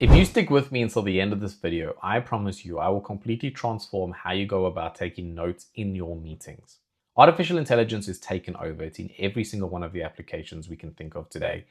If you stick with me until the end of this video, I promise you I will completely transform how you go about taking notes in your meetings. Artificial intelligence is taken over. It's in every single one of the applications we can think of today.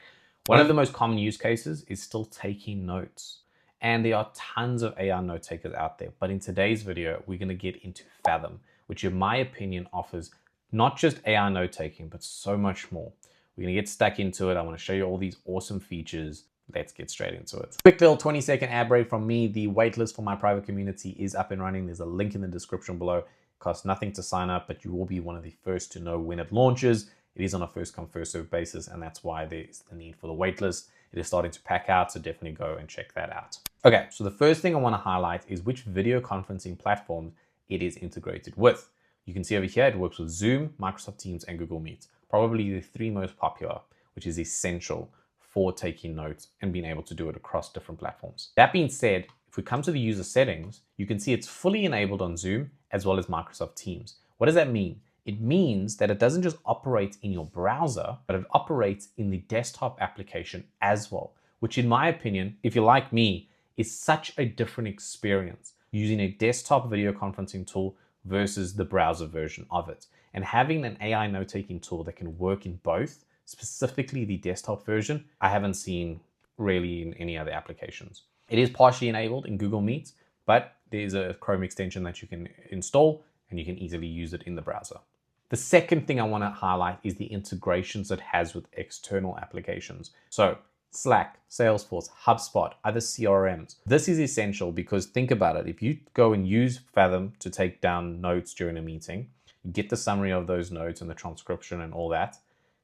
One of the most common use cases is still taking notes. And there are tons of AI note takers out there. But in today's video, we're going to get into Fathom, which in my opinion offers not just AI note taking, but so much more. We're going to get stuck into it. I want to show you all these awesome features. Let's get straight into it. Quick little 20-second ad break from me. The waitlist for my private community is up and running. There's a link in the description below. It costs nothing to sign up, but you will be one of the first to know when it launches. It is on a first come, first serve basis, and that's why there's the need for the waitlist. It is starting to pack out, so definitely go and check that out. Okay, so the first thing I want to highlight is which video conferencing platform it is integrated with. You can see over here, it works with Zoom, Microsoft Teams, and Google Meet. Probably the three most popular, which is essential for taking notes and being able to do it across different platforms. That being said, if we come to the user settings, you can see it's fully enabled on Zoom as well as Microsoft Teams. What does that mean? It means that it doesn't just operate in your browser, but it operates in the desktop application as well, which in my opinion, if you're like me, is such a different experience using a desktop video conferencing tool versus the browser version of it. And having an AI note-taking tool that can work in both, specifically the desktop version, I haven't seen really in any other applications. It is partially enabled in Google Meet, but there's a Chrome extension that you can install and you can easily use it in the browser. The second thing I want to highlight is the integrations it has with external applications. So Slack, Salesforce, Hubspot, other CRMs. This is essential because think about it. If you go and use Fathom to take down notes during a meeting, you get the summary of those notes and the transcription and all that.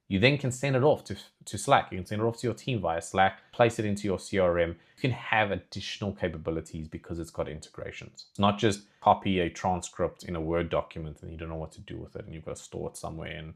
You then can send it off to Slack. You can send it off to your team via Slack, place it into your CRM. You can have additional capabilities because it's got integrations. It's not just copy a transcript in a Word document and you don't know what to do with it and you've got to store it somewhere and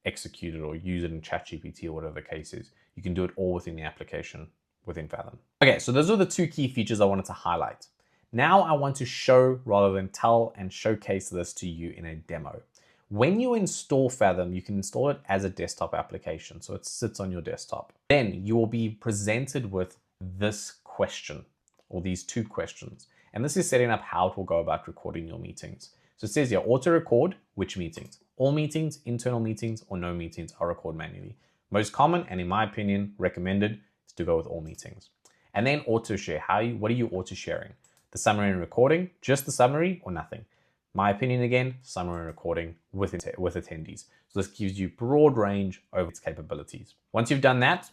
execute it or use it in ChatGPT or whatever the case is. You can do it all within the application within Fathom. Okay, so those are the two key features I wanted to highlight. Now I want to show rather than tell and showcase this to you in a demo. When you install Fathom, you can install it as a desktop application, so it sits on your desktop. Then you will be presented with this question, or these two questions. And this is setting up how it will go about recording your meetings. So it says here, auto-record which meetings? All meetings, internal meetings, or no meetings are recorded manually. Most common, and in my opinion, recommended, is to go with all meetings. And then auto-share. What are you auto-sharing? The summary and recording, just the summary, or nothing? My opinion again, summary and recording with attendees. So this gives you broad range over its capabilities. Once you've done that,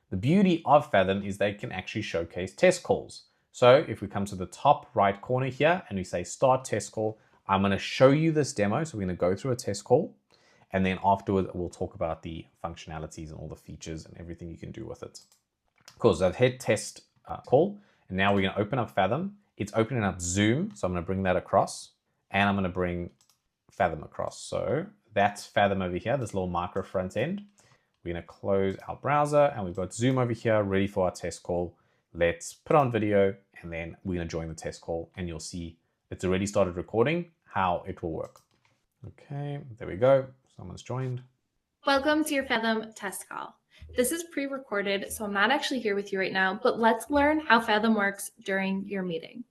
the beauty of Fathom is they can actually showcase test calls. So if we come to the top right corner here and we say start test call, I'm going to show you this demo. So we're going to go through a test call and then afterwards we'll talk about the functionalities and all the features and everything you can do with it. Cool, so I've hit test call and now we're going to open up Fathom. It's opening up Zoom, so I'm going to bring that across. And I'm going to bring Fathom across. So that's Fathom over here, this little micro front end. We're going to close our browser and we've got Zoom over here ready for our test call. Let's put on video and then we're going to join the test call and you'll see it's already started recording how it will work. Okay, there we go. Someone's joined. Welcome to your Fathom test call. This is pre-recorded, so I'm not actually here with you right now, but let's learn how Fathom works during your meeting.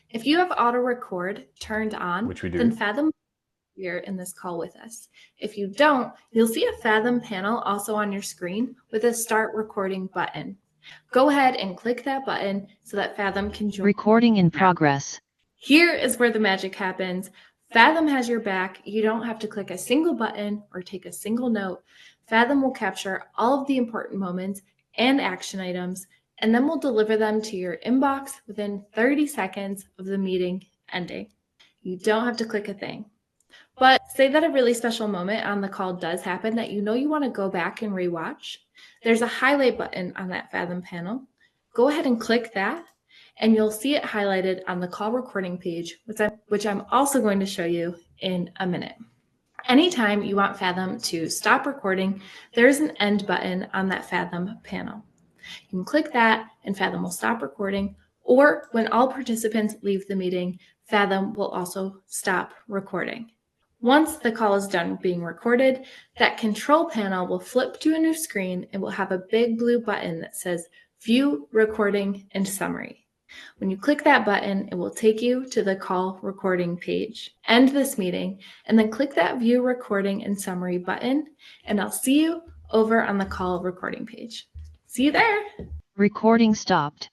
If you have auto record turned on, which we do, then Fathom will be here in this call with us. If you don't, you'll see a Fathom panel also on your screen with a start recording button. Go ahead and click that button so that Fathom can join. Recording in progress. Here is where the magic happens. Fathom has your back. You don't have to click a single button or take a single note. Fathom will capture all of the important moments and action items, and then we'll deliver them to your inbox within 30 seconds of the meeting ending. You don't have to click a thing. But say that a really special moment on the call does happen that you know you want to go back and rewatch. There's a highlight button on that Fathom panel. Go ahead and click that, and you'll see it highlighted on the call recording page, which I'm also going to show you in a minute. Anytime you want Fathom to stop recording, there's an end button on that Fathom panel. You can click that and Fathom will stop recording, or when all participants leave the meeting, Fathom will also stop recording. Once the call is done being recorded, that control panel will flip to a new screen and will have a big blue button that says View Recording and Summary. When you click that button, it will take you to the call recording page. End this meeting and then click that View Recording and Summary button, and I'll see you over on the call recording page. See you there. Recording stopped.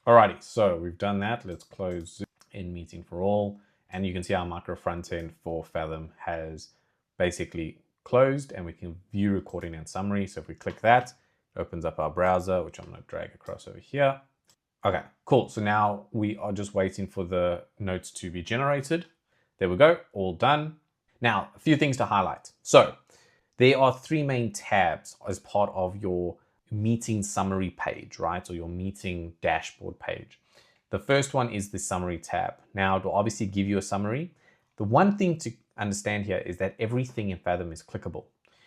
Alrighty, so we've done that. Let's close Zoom in meeting for all. And you can see our micro front end for Fathom has basically closed, and we can view recording and summary. So if we click that, it opens up our browser, which I'm going to drag across over here. Okay, cool. So now we are just waiting for the notes to be generated. There we go, all done. Now, a few things to highlight. So there are three main tabs as part of your meeting summary page, right? Or your meeting dashboard page. The first one is the summary tab. Now, it will obviously give you a summary. The one thing to understand here is that everything in Fathom is clickable.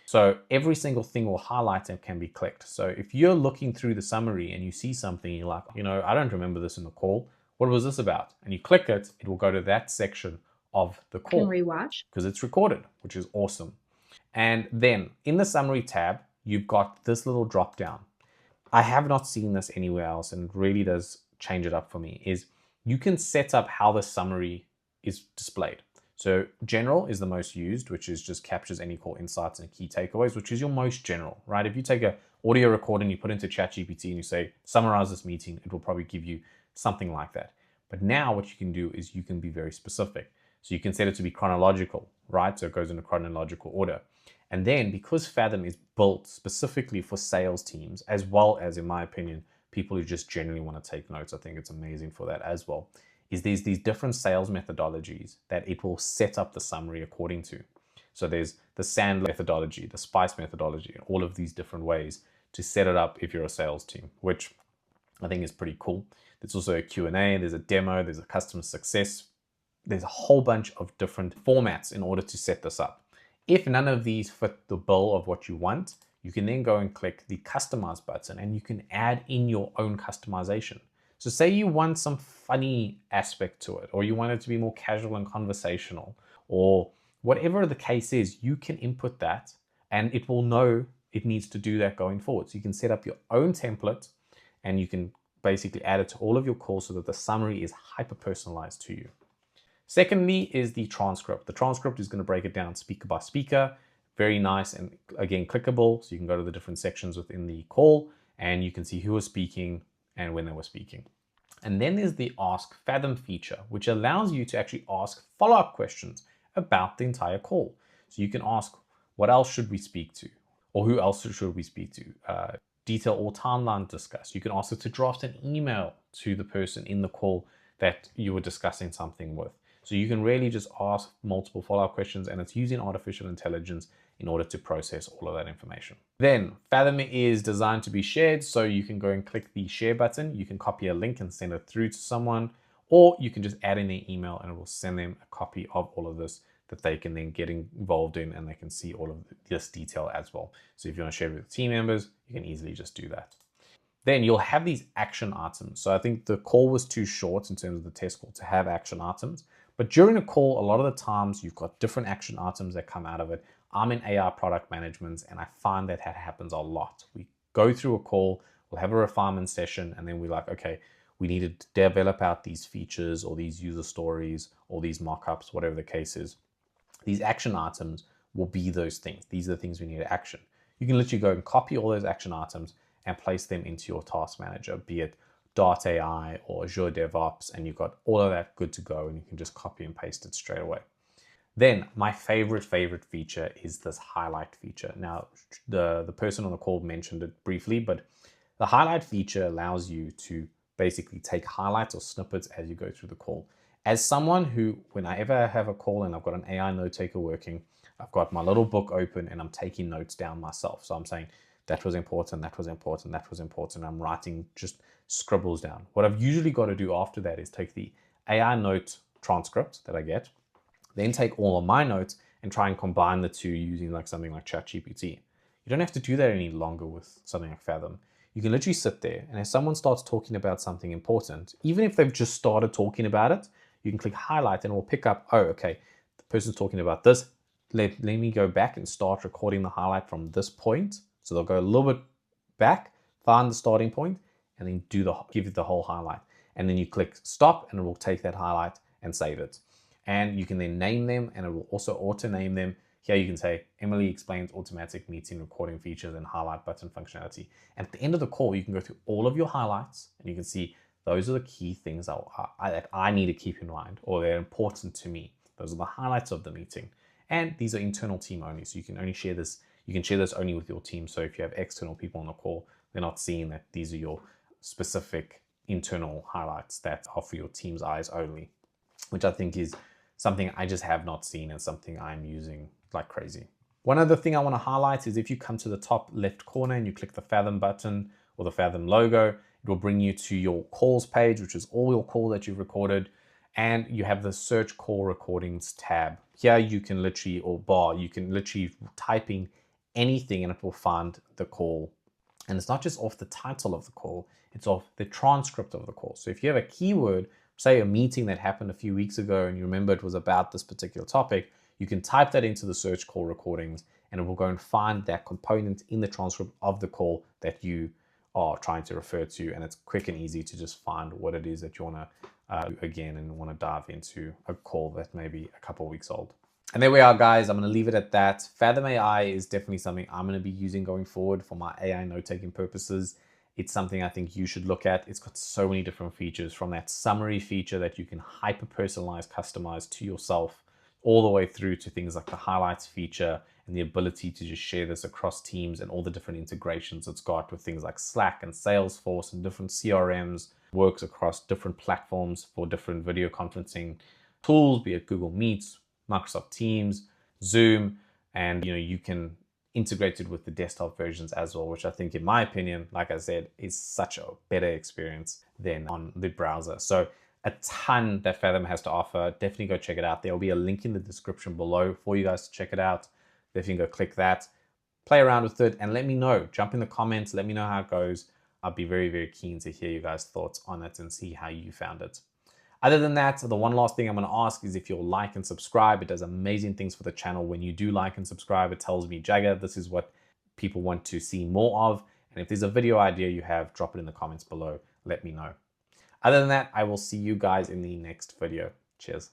So every single thing will highlight and can be clicked. So if you're looking through the summary and you see something, you're like, I don't remember this in the call. What was this about? And you click it, it will go to that section of the call. Can rewatch. Because it's recorded, which is awesome. And then in the summary tab, you've got this little drop down. I have not seen this anywhere else, and it really does change it up for me, is you can set up how the summary is displayed. So general is the most used, which is just captures any core insights and key takeaways, which is your most general, right? If you take a audio recording, you put into ChatGPT and you say, summarize this meeting, it will probably give you something like that. But now what you can do is you can be very specific. So you can set it to be chronological, right? So it goes in a chronological order. And then because Fathom is built specifically for sales teams, as well as, in my opinion, people who just generally want to take notes, I think it's amazing for that as well, is there's these different sales methodologies that it will set up the summary according to. So there's the SAND methodology, the SPICE methodology, and all of these different ways to set it up if you're a sales team, which I think is pretty cool. There's also a Q&A, there's a demo, there's a customer success. There's a whole bunch of different formats in order to set this up. If none of these fit the bill of what you want, you can then go and click the customize button and you can add in your own customization. So say you want some funny aspect to it, or you want it to be more casual and conversational, or whatever the case is, you can input that and it will know it needs to do that going forward. So you can set up your own template and you can basically add it to all of your calls so that the summary is hyper-personalized to you. Secondly is the transcript. The transcript is going to break it down speaker by speaker. Very nice and again, clickable. So you can go to the different sections within the call and you can see who was speaking and when they were speaking. And then there's the Ask Fathom feature, which allows you to actually ask follow-up questions about the entire call. So you can ask, what else should we speak to? Or who else should we speak to? Detail or timeline discussed. You can ask it to draft an email to the person in the call that you were discussing something with. So you can really just ask multiple follow-up questions, and it's using artificial intelligence in order to process all of that information. Then Fathom is designed to be shared, so you can go and click the share button. You can copy a link and send it through to someone, or you can just add in their email and it will send them a copy of all of this that they can then get involved in, and they can see all of this detail as well. So if you want to share it with team members, you can easily just do that. Then you'll have these action items. So I think the call was too short in terms of the test call to have action items. But during a call, a lot of the times you've got different action items that come out of it. I'm in AI product management and I find that happens a lot. We go through a call, we'll have a refinement session, and then we're like, okay, we need to develop out these features or these user stories or these mockups, whatever the case is. These action items will be those things. These are the things we need to action. You can literally go and copy all those action items and place them into your task manager, be it Dart AI or Azure DevOps, and you've got all of that good to go, and you can just copy and paste it straight away. Then my favorite feature is this highlight feature. Now, the person on the call mentioned it briefly, but the highlight feature allows you to basically take highlights or snippets as you go through the call. As someone who, whenever I have a call and I've got an AI note taker working, I've got my little book open and I'm taking notes down myself. So I'm saying, that was important, that was important, that was important. I'm writing just scribbles down. What I've usually got to do after that is take the AI note transcript that I get, then take all of my notes and try and combine the two using like something like ChatGPT. You don't have to do that any longer with something like Fathom. You can literally sit there, and if someone starts talking about something important, even if they've just started talking about it, you can click highlight and it will pick up, oh, okay, the person's talking about this. Let me go back and start recording the highlight from this point. So they'll go a little bit back, find the starting point, and then give it the whole highlight. And then you click stop and it will take that highlight and save it. And you can then name them and it will also auto name them. Here you can say, Emily explains automatic meeting recording features and highlight button functionality. And at the end of the call, you can go through all of your highlights and you can see those are the key things that I need to keep in mind, or they're important to me. Those are the highlights of the meeting. And these are internal team only. So you can only share this. You can share this only with your team. So if you have external people on the call, they're not seeing that these are your specific internal highlights that are for your team's eyes only, which I think is something I just have not seen and something I'm using like crazy. One other thing I want to highlight is if you come to the top left corner and you click the Fathom button or the Fathom logo, it will bring you to your calls page, which is all your calls that you've recorded. And you have the search call recordings tab. Here you can literally, or bar, you can literally type in anything and it will find the call. And it's not just off the title of the call, it's off the transcript of the call. So if you have a keyword, say a meeting that happened a few weeks ago and you remember it was about this particular topic, you can type that into the search call recordings and it will go and find that component in the transcript of the call that you are trying to refer to. And it's quick and easy to just find what it is that you want to again and want to dive into a call that may be a couple of weeks old. And there we are, guys. I'm going to leave it at that. Fathom AI is definitely something I'm going to be using going forward for my AI note-taking purposes. It's something I think you should look at. It's got so many different features, from that summary feature that you can hyper-personalize, customize to yourself, all the way through to things like the highlights feature and the ability to just share this across teams and all the different integrations it's got with things like Slack and Salesforce and different CRMs, works across different platforms for different video conferencing tools, be it Google Meets, Microsoft Teams, Zoom, and you can integrate it with the desktop versions as well, which I think, in my opinion, like I said, is such a better experience than on the browser. So a ton that Fathom has to offer. Definitely go check it out. There will be a link in the description below for you guys to check it out. Definitely go click that, play around with it, and let me know. Jump in the comments, let me know how it goes. I'll be very, very keen to hear you guys' thoughts on it and see how you found it. Other than that, the one last thing I'm going to ask is if you'll like and subscribe. It does amazing things for the channel. When you do like and subscribe, it tells me, Jagger, this is what people want to see more of. And if there's a video idea you have, drop it in the comments below. Let me know. Other than that, I will see you guys in the next video. Cheers.